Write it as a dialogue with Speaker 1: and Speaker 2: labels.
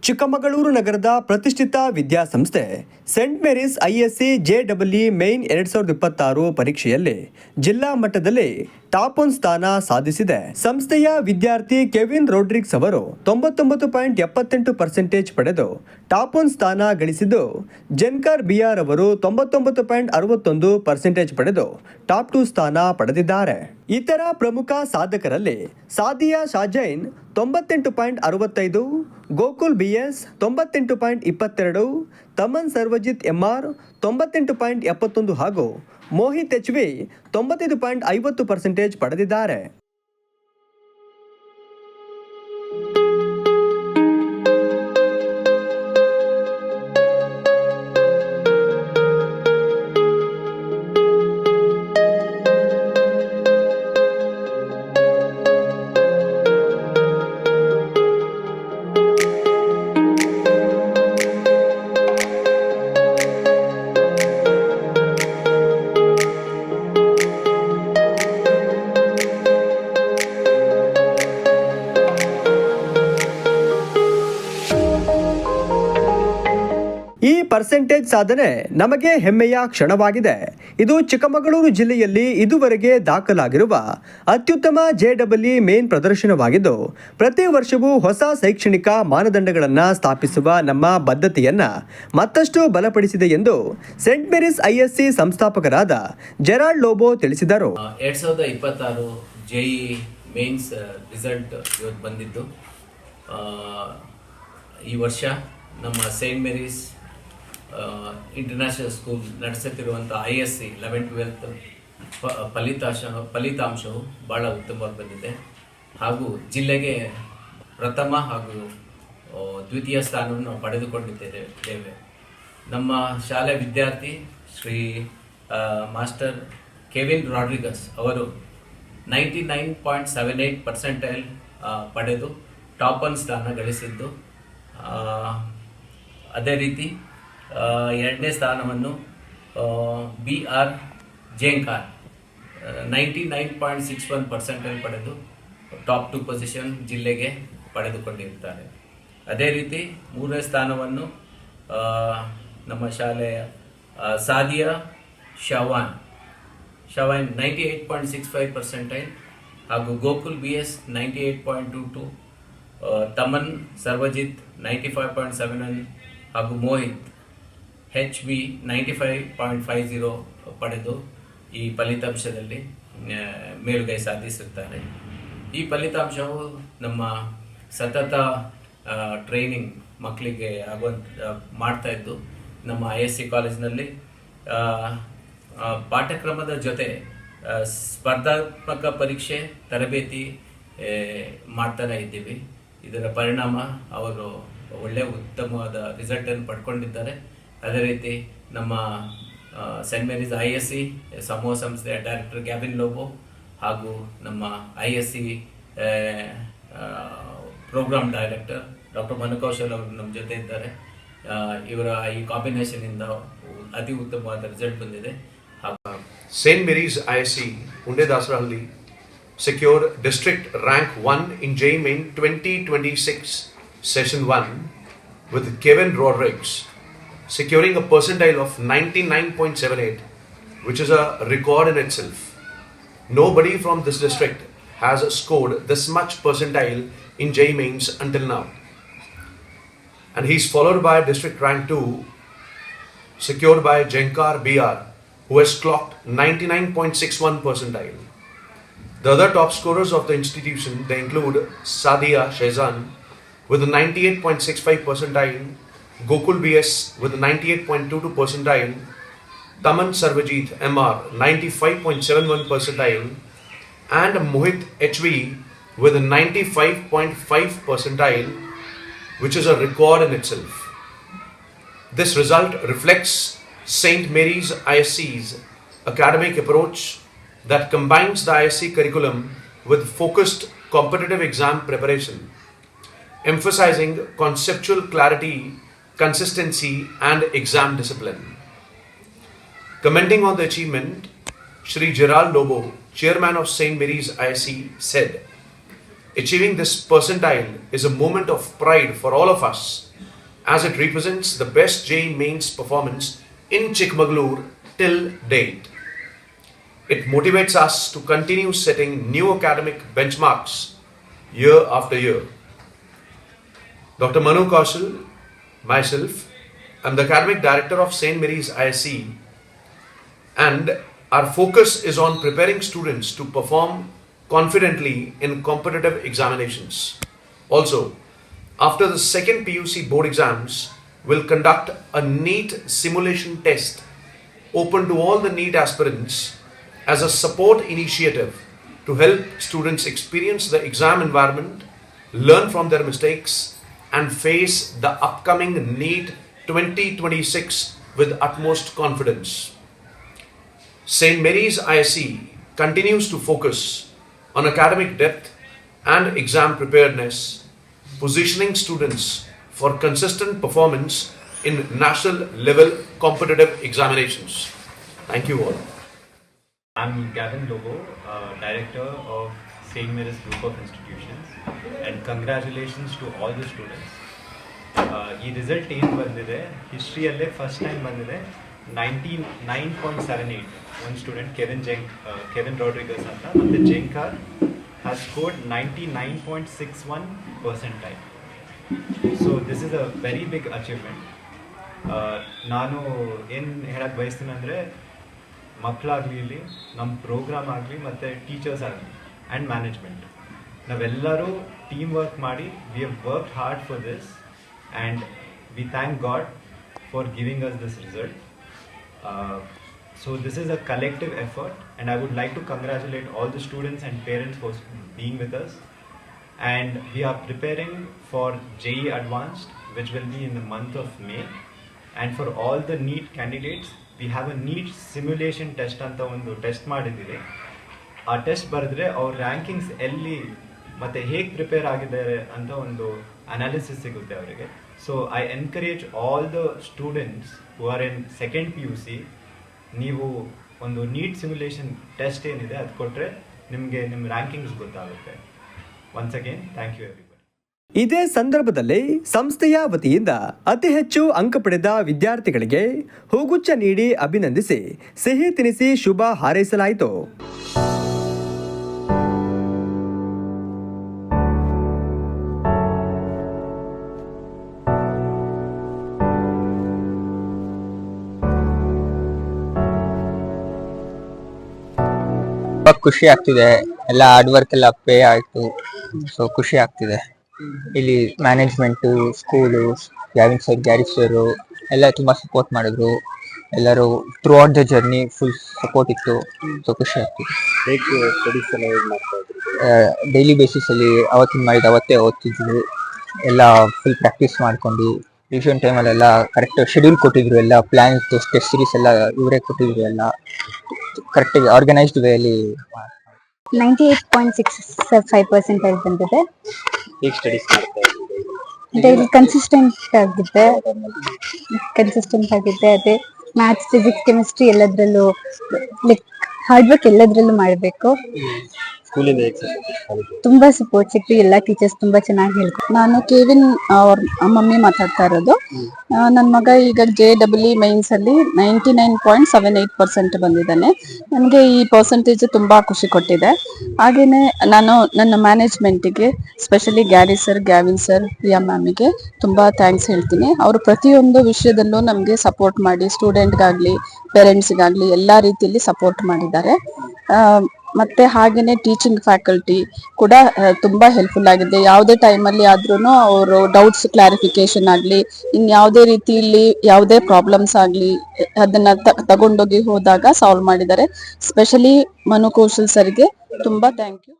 Speaker 1: ಚಿಕ್ಕಮಗಳೂರು ನಗರದ ಪ್ರತಿಷ್ಠಿತ ವಿದ್ಯಾಸಂಸ್ಥೆ ಸೆಂಟ್ ಮೇರೀಸ್ ಐಎಸ್ಸಿ ಜೆಡಬ್ಲ್ಇ ಮೇನ್ 2026 ಪರೀಕ್ಷೆಯಲ್ಲಿ ಜಿಲ್ಲಾ ಮಟ್ಟದಲ್ಲಿ ಟಾಪ್ 1 ಸ್ಥಾನ ಸಾಧಿಸಿದೆ. ಸಂಸ್ಥೆಯ ವಿದ್ಯಾರ್ಥಿ ಕೆವಿನ್ ರೋಡ್ರಿಗ್ಸ್ ಅವರು 99.78% ಪಡೆದು ಟಾಪ್ 1 ಸ್ಥಾನ ಗಳಿಸಿದ್ದು, ಜೆನ್ಕಾರ್ ಬಿಆರ್ ಅವರು 99.61% ಪಡೆದು ಟಾಪ್ 2 ಸ್ಥಾನ ಪಡೆದಿದ್ದಾರೆ. ಇತರ ಪ್ರಮುಖ ಸಾಧಕರಲ್ಲಿ ಸಾದಿಯಾ ಶಾಜೈನ್ 98.65, ಗೋಕುಲ್ ಬಿಎಸ್ 98.22, ತಮನ್ ಸರ್ವಜಿತ್ ಎಂಆರ್ 98.71 ಹಾಗೂ ಮೋಹಿತ್ ಎಚ್ವಿ 95.50% ಪಡೆದಿದ್ದಾರೆ. ಈ ಪರ್ಸೆಂಟೇಜ್ ಸಾಧನೆ ನಮಗೆ ಹೆಮ್ಮೆಯ ಕ್ಷಣವಾಗಿದೆ. ಇದು ಚಿಕ್ಕಮಗಳೂರು ಜಿಲ್ಲೆಯಲ್ಲಿ ಇದುವರೆಗೆ ದಾಖಲಾಗಿರುವ ಅತ್ಯುತ್ತಮ ಜೆಡಬ್ಲ್ಇ ಮೇನ್ ಪ್ರದರ್ಶನವಾಗಿದ್ದು, ಪ್ರತಿ ವರ್ಷವೂ ಹೊಸ ಶೈಕ್ಷಣಿಕ ಮಾನದಂಡಗಳನ್ನು ಸ್ಥಾಪಿಸುವ ನಮ್ಮ ಬದ್ಧತೆಯನ್ನು ಮತ್ತಷ್ಟು ಬಲಪಡಿಸಿದೆ ಎಂದು ಸೆಂಟ್ ಮೇರೀಸ್ ಐಎಸ್ಸಿ ಸಂಸ್ಥಾಪಕರಾದ ಜೆರಾಲ್ಡ್ ಲೋಬೋ ತಿಳಿಸಿದರು.
Speaker 2: 2026 ಜೆಇ ಮೇನ್ಸ್ ರಿಸಲ್ಟ್ ಇವತ್ತು ಬಂದಿದ್ದು, ಈ ವರ್ಷ ನಮ್ಮ ಸೈಂಟ್ ಮೇರೀಸ್ ಇಂಟರ್ನ್ಯಾಷನಲ್ ಸ್ಕೂಲ್ ನಡೆಸುತ್ತಿರುವಂಥ ISC 11-12 ಫಲಿತಾಂಶವು ಭಾಳ ಉತ್ತಮವಾಗಿ ಬಂದಿದೆ ಹಾಗೂ ಜಿಲ್ಲೆಗೆ ಪ್ರಥಮ ಹಾಗೂ ದ್ವಿತೀಯ ಸ್ಥಾನವನ್ನು ಪಡೆದುಕೊಂಡಿದ್ದೇವೆ. ನಮ್ಮ ಶಾಲೆ ವಿದ್ಯಾರ್ಥಿ ಶ್ರೀ ಮಾಸ್ಟರ್ ಕೆವಿನ್ ರಾಡ್ರಿಗಸ್ ಅವರು 99.78% ಪಡೆದು ಟಾಪ್ 1 ಸ್ಥಾನ ಗಳಿಸಿದ್ದು, ಅದೇ ರೀತಿ ಎರಡನೇ ಸ್ಥಾನವನ್ನು BR ಜೇಂಕಾರ್ 99.61% ಪಡೆದು ಟಾಪ್ 2 ಪೊಸಿಷನ್ ಜಿಲ್ಲೆಗೆ ಪಡೆದುಕೊಂಡಿರುತ್ತಾರೆ. ಅದೇ ರೀತಿ ಮೂರನೇ ಸ್ಥಾನವನ್ನು ನಮ್ಮ ಶಾಲೆಯ ಸಾದಿಯಾ ಶವಾನ್ 98.65% ಹಾಗೂ ಗೋಕುಲ್ BS 98.22, ತಮನ್ ಸರ್ವಜಿತ್ 95.71 ಹಾಗೂ ಮೋಹಿತ್ HB 95.50 ಪಡೆದು ಈ ಫಲಿತಾಂಶದಲ್ಲಿ ಮೇಲುಗೈ ಸಾಧಿಸುತ್ತಾರೆ. ಈ ಫಲಿತಾಂಶವು ನಮ್ಮ ಸತತ ಟ್ರೈನಿಂಗ್ ಮಕ್ಕಳಿಗೆ ಮಾಡ್ತಾ ಇದ್ದು, ನಮ್ಮ ISC ಕಾಲೇಜಿನಲ್ಲಿ ಪಾಠ್ಯಕ್ರಮದ ಜೊತೆ ಸ್ಪರ್ಧಾತ್ಮಕ ಪರೀಕ್ಷೆ ತರಬೇತಿ ಮಾಡ್ತಾನೆ ಇದ್ದೀವಿ. ಇದರ ಪರಿಣಾಮ ಅವರು ಒಳ್ಳೆಯ ಉತ್ತಮವಾದ ರಿಸಲ್ಟನ್ನು ಪಡ್ಕೊಂಡಿದ್ದಾರೆ. ಅದೇ ರೀತಿ ನಮ್ಮ ಸೆಂಟ್ ಮೇರೀಸ್ ISC ಸಮೂಹ ಸಂಸ್ಥೆಯ ಡೈರೆಕ್ಟರ್ ಗ್ಯಾಬಿನ್ ಲೋಬೋ ಹಾಗೂ ನಮ್ಮ ISC ಪ್ರೋಗ್ರಾಮ್ ಡೈರೆಕ್ಟರ್ ಡಾಕ್ಟರ್ ಮನುಕೌಶಲ್ ಅವರು ನಮ್ಮ ಜೊತೆ ಇದ್ದಾರೆ. ಇವರ ಈ ಕಾಂಬಿನೇಷನ್ ಇಂದ ಅತಿ ಉತ್ತಮವಾದ ರಿಸಲ್ಟ್ ಬಂದಿದೆ.
Speaker 3: St. Mary's ISC Unde Dasarahalli secured district rank 1 in JEE Main 2026 session 1 with Kevin Rodrigues securing a percentile of 99.78, which is a record in itself. Nobody from this district has scored this much percentile in JEE Mains until now. And he's followed by district rank 2 secured by Jenkar BR, who has clocked 99.61 percentile. The other top scorers of the institution, they include Sadia Shezan with a 98.65 percentile, Gokul BS with a 98.22 percentile, Taman Sarvajit MR 95.71 percentile, and Mohit HV with a 95.5 percentile, which is a record in itself. This result reflects St. Mary's ISC's academic approach that combines the ISC curriculum with focused competitive exam preparation, emphasizing conceptual clarity, consistency, and exam discipline. Commenting on the achievement, Shri Gerald Lobo, chairman of St. Mary's ISC, said, Achieving this percentile is a moment of pride for all of us as it represents the best JEE Mains performance in Chikmagalur till date. It motivates us to continue setting new academic benchmarks year after year. Dr. Manu Kaushal, myself, I'm the academic director of St. Mary's ISC, and our focus is on preparing students to perform confidently in competitive examinations. Also, after the second PUC board exams, we'll conduct a NEET simulation test open to all the NEET aspirants as a support initiative to help students experience the exam environment, learn from their mistakes, and face the upcoming NEET 2026 with utmost confidence. St. Mary's ISC continues to focus on academic depth and exam preparedness, positioning students for consistent performance in national level competitive examinations. Thank you all.
Speaker 4: I'm Gavin Lobo, Director of St. Mary's Group of Institutions, and congratulations to all the students. ಈ result ಏನು ಬಂದಿದೆ, ಹಿಸ್ಟ್ರಿಯಲ್ಲೇ first time ಬಂದಿದೆ 99.78. ಒಂದು student Kevin Rodrigues ಅಂತ, ಮತ್ತು ಜೆಂಕಾರ್ has scored 99.61 percentile. So this is a very big achievement. ನಾನು ಏನು ಹೇಳಕ್ಕೆ ಬಯಸ್ತೀನಿ ಅಂದರೆ, ಮಕ್ಕಳಾಗಲಿ ಇಲ್ಲಿ, ನಮ್ಮ ಪ್ರೋಗ್ರಾಮ್ ಆಗಲಿ ಮತ್ತು ಟೀಚರ್ಸ್ ಆಗಲಿ ಆ್ಯಂಡ್ ಮ್ಯಾನೇಜ್ಮೆಂಟ್, ನಾವೆಲ್ಲರೂ ಟೀಮ್ ವರ್ಕ್ ಮಾಡಿ we have work hard for this and we thank god for giving us this result. So this is a collective effort, and I would like to congratulate all the students and parents for being with us. And we are preparing for JEE Advanced, which will be in the month of May. And for all the NEET candidates, we have a NEET simulation test ಅಂತ ಒಂದು test ಮಾಡಿದ್ದೀವಿ. ಆ test ಬರೆದ್ರೆ ಅವ್ರ rankings ಎಲ್ಲಿ ಮತ್ತು ಹೇಗೆ prepare ಆಗಿದ್ದಾರೆ ಅಂತ ಒಂದು ಅನಾಲಿಸಿಸ್ ಸಿಗುತ್ತೆ ಅವರಿಗೆ. So I encourage all the students who are in second PUC, ನೀವು ಒಂದು ನೀಟ್ ಸಿಮ್ಯುಲೇಷನ್ ಟೆಸ್ಟ್ ಏನಿದೆ ಅದು ಕೊಟ್ಟರೆ ನಿಮಗೆ ನಿಮ್ಮ ರ್ಯಾಂಕಿಂಗ್ಸ್ ಗೊತ್ತಾಗುತ್ತೆ. Once again thank you everybody.
Speaker 1: ಇದೇ ಸಂದರ್ಭದಲ್ಲಿ ಸಂಸ್ಥೆಯ ವತಿಯಿಂದ ಅತಿ ಹೆಚ್ಚು ಅಂಕ ಪಡೆದ ವಿದ್ಯಾರ್ಥಿಗಳಿಗೆ ಹೂಗುಚ್ಛ ನೀಡಿ ಅಭಿನಂದಿಸಿ ಸಿಹಿ ತಿನಿಸಿ ಶುಭ ಹಾರೈಸಲಾಯಿತು.
Speaker 5: ಖುಷಿ ಆಗ್ತಿದೆ, ಎಲ್ಲ ಹಾರ್ಡ್ ವರ್ಕ್ ಎಲ್ಲ ಪೇ ಆಯ್ತು. ಸೊ ಖುಷಿ ಆಗ್ತಿದೆ. ಇಲ್ಲಿ management, school, Gavin sir, Gary sir ಎಲ್ಲ ತುಂಬಾ ಸಪೋರ್ಟ್ ಮಾಡಿದ್ರು. ಎಲ್ಲರೂ throughout the journey full support ಇತ್ತು. ಸೊ ಖುಷಿ ಆಗ್ತಿದೆ. ಡೈಲಿ ಬೇಸಿಸ್ ಅಲ್ಲಿ ಅವತ್ತಿನ ಮಾಡಿದ ಅವತ್ತೇ ಓದ್ತಿದ್ರು. ಎಲ್ಲ ಫುಲ್ ಪ್ರಾಕ್ಟೀಸ್ ಮಾಡ್ಕೊಂಡು ಟ್ಯೂಷನ್ ಟೈಮಲ್ಲೆಲ್ಲ ಕರೆಕ್ಟ್ ಶೆಡ್ಯೂಲ್ ಕೊಟ್ಟಿದ್ರು. ಎಲ್ಲ ಪ್ಲಾನ್ಸ್, ಟೆಸ್ಟ್ ಸೀರೀಸ್ ಎಲ್ಲ ಇವರೇ ಕೊಟ್ಟಿದ್ರು. ಎಲ್ಲ ಕರೆಕ್ಟಾಗಿ ಆರ್ಗನೈಸ್ಡ್ ವೇ ಅಲ್ಲಿ
Speaker 6: 98.65 percentile ಬಂದಿದೆ.
Speaker 5: ಹೇಗೆ ಸ್ಟಡೀಸ್ ಮಾಡ್ತಾ ಇದ್ದೀರಿ?
Speaker 6: ಡೈಲಿ ಕನ್ಸಿಸ್ಟೆಂಟ್ ಆಗಿದೆ. ಅದೇ ಮ್ಯಾಥ್ಸ್, ಫಿಸಿಕ್ಸ್, ಕೆಮಿಸ್ಟ್ರಿ ಎಲ್ಲದರಲ್ಲೂ ಲೈಕ್ ಹಾರ್ಡ್ ವರ್ಕ್ ಎಲ್ಲದರಲ್ಲೂ ಮಾಡಬೇಕು.
Speaker 5: ಸ್ಕೂಲಿಂದ
Speaker 6: ತುಂಬಾ ಸಪೋರ್ಟ್ ಸಿಕ್ತು. ಎಲ್ಲ ಟೀಚರ್ಸ್ ತುಂಬಾ ಚೆನ್ನಾಗಿ ಹೇಳ್ತಾರೆ. ನಾನು ಕೆವಿನ್ ಅವ್ರ ಮಮ್ಮಿ ಮಾತಾಡ್ತಾ ಇರೋದು. ನನ್ನ ಮಗ ಈಗ JEE ಮೈನ್ಸ್ ಅಲ್ಲಿ 99.78% ಬಂದಿದ್ದಾನೆ. ನನಗೆ ಈ ಪರ್ಸೆಂಟೇಜ್ ತುಂಬಾ ಖುಷಿ ಕೊಟ್ಟಿದೆ. ಹಾಗೇನೆ ನಾನು ನನ್ನ ಮ್ಯಾನೇಜ್ಮೆಂಟಿಗೆ, specially Gary sir, Gavin sir, Priya ಮ್ಯಾಮಿಗೆ ತುಂಬಾ ಥ್ಯಾಂಕ್ಸ್ ಹೇಳ್ತೀನಿ. ಅವರು ಪ್ರತಿಯೊಂದು ವಿಷಯದಲ್ಲೂ ನಮಗೆ ಸಪೋರ್ಟ್ ಮಾಡಿ, ಸ್ಟೂಡೆಂಟ್ಗಾಗ್ಲಿ ಪೇರೆಂಟ್ಸ್ಗಾಗ್ಲಿ ಎಲ್ಲಾ ರೀತಿಯಲ್ಲಿ ಸಪೋರ್ಟ್ ಮಾಡಿದ್ದಾರೆ. ಮತ್ತೆ ಹಾಗೇನೆ ಟೀಚಿಂಗ್ ಫ್ಯಾಕಲ್ಟಿ ಕೂಡ ತುಂಬಾ ಹೆಲ್ಪ್ಫುಲ್ ಆಗಿದೆ. ಯಾವುದೇ ಟೈಮಲ್ಲಿ ಆದ್ರೂ ಅವರು ಡೌಟ್ಸ್ ಕ್ಲಾರಿಫಿಕೇಶನ್ ಆಗಲಿ, ಇನ್ಯಾವುದೇ ರೀತಿಯಲ್ಲಿ ಯಾವುದೇ ಪ್ರಾಬ್ಲಮ್ಸ್ ಆಗಲಿ ಅದನ್ನ ತಗೊಂಡೋಗಿ ಹೋದಾಗ ಸಾಲ್ವ್ ಮಾಡಿದ್ದಾರೆ. ಸ್ಪೆಷಲಿ ಮನು ಕೌಶಲ್ ಸರ್ಗೆ ತುಂಬಾ ಥ್ಯಾಂಕ್ ಯು.